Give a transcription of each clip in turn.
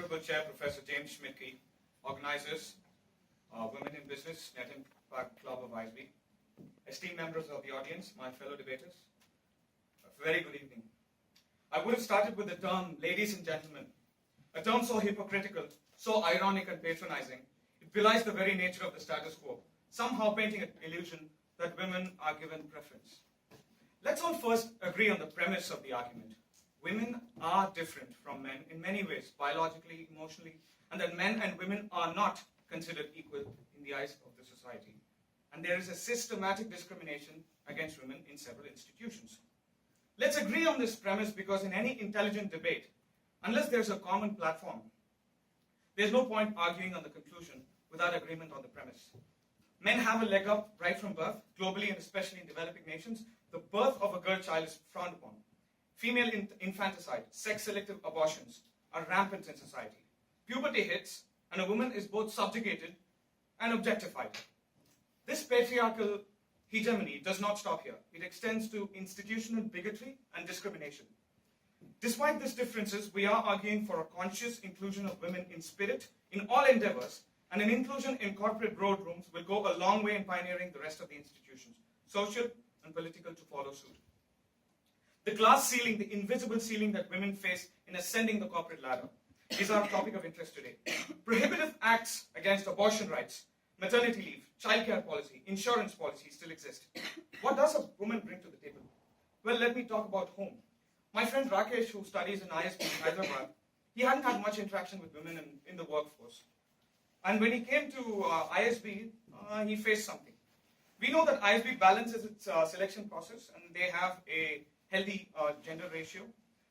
Honorable Chair Professor James Schmidtke, organizers, Women in Business, Net Impact Club of ISB, esteemed members of the audience, my fellow debaters, a very good evening. I would have started with the term ladies and gentlemen, a term so hypocritical, so ironic and patronizing, it belies the very nature of the status quo, somehow painting an illusion that women are given preference. Let's all first agree on the premise of the argument. Women are different from men in many ways, biologically, emotionally, and that men and women are not considered equal in the eyes of the society. And there is a systematic discrimination against women in several institutions. Let's agree on this premise because in any intelligent debate, unless there's a common platform, there's no point arguing on the conclusion without agreement on the premise. Men have a leg up right from birth, globally and especially in developing nations. The birth of a girl child is frowned upon. Female infanticide, sex-selective abortions are rampant in society. Puberty hits, and a woman is both subjugated and objectified. This patriarchal hegemony does not stop here. It extends to institutional bigotry and discrimination. Despite these differences, we are arguing for a conscious inclusion of women in spirit in all endeavors, and an inclusion in corporate boardrooms will go a long way in pioneering the rest of the institutions, social and political, to follow suit. The glass ceiling, the invisible ceiling that women face in ascending the corporate ladder, is our topic of interest today. Prohibitive acts against abortion rights, maternity leave, childcare policy, insurance policy still exist. What does a woman bring to the table? Well, let me talk about home. My friend Rakesh, who studies in ISB in Hyderabad, he hadn't had much interaction with women in the workforce. And when he came to ISB, he faced something. We know that ISB balances its selection process, and they have a healthy gender ratio.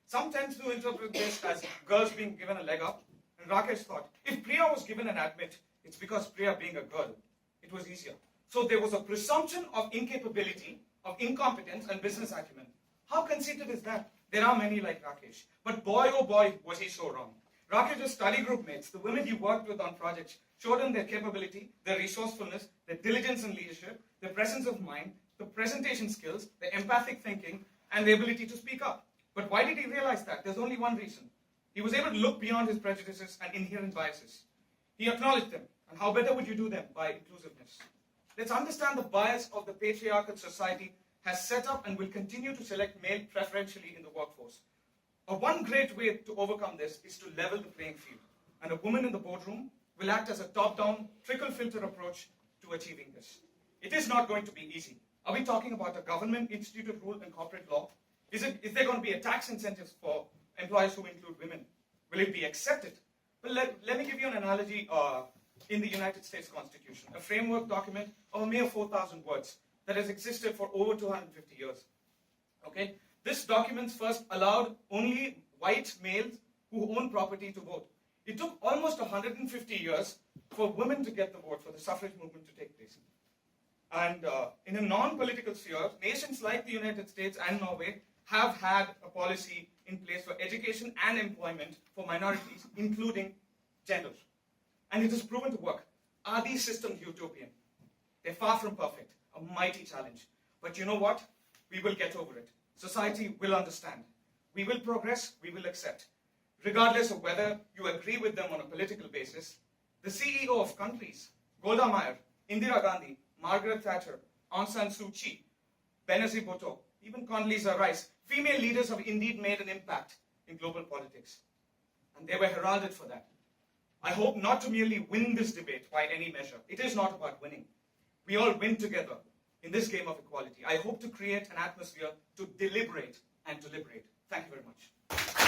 Some tend to interpret this as girls being given a leg up. And Rakesh thought, if Priya was given an admit, it's because Priya being a girl, it was easier. So there was a presumption of incapability, of incompetence and business acumen. How conceited is that? There are many like Rakesh. But boy, oh boy, was he so wrong. Rakesh's study group mates, the women he worked with on projects, showed him their capability, their resourcefulness, their diligence in leadership, their presence of mind, the presentation skills, their empathic thinking, and the ability to speak up. But why did he realize that? There's only one reason. He was able to look beyond his prejudices and inherent biases. He acknowledged them. And how better would you do them? By inclusiveness. Let's understand the bias of the patriarchal society has set up and will continue to select male preferentially in the workforce. One great way to overcome this is to level the playing field. And a woman in the boardroom will act as a top-down, trickle-filter approach to achieving this. It is not going to be easy. Are we talking about a government-instituted rule in corporate law? Is there going to be a tax incentives for employers who include women? Will it be accepted? Well, let me give you an analogy in the United States Constitution, a framework document of a mere 4,000 words that has existed for over 250 years. Okay? This document first allowed only white males who own property to vote. It took almost 150 years for women to get the vote, for the suffrage movement to take place. And in a non-political sphere, nations like the United States and Norway have had a policy in place for education and employment for minorities, including gender. And it has proven to work. Are these systems utopian? They're far from perfect, a mighty challenge. But you know what? We will get over it. Society will understand. We will progress, we will accept. Regardless of whether you agree with them on a political basis, the CEO of countries, Golda Meir, Indira Gandhi, Margaret Thatcher, Aung San Suu Kyi, Benazir Bhutto, even Condoleezza Rice, female leaders have indeed made an impact in global politics. And they were heralded for that. I hope not to merely win this debate by any measure. It is not about winning. We all win together in this game of equality. I hope to create an atmosphere to deliberate and to liberate. Thank you very much.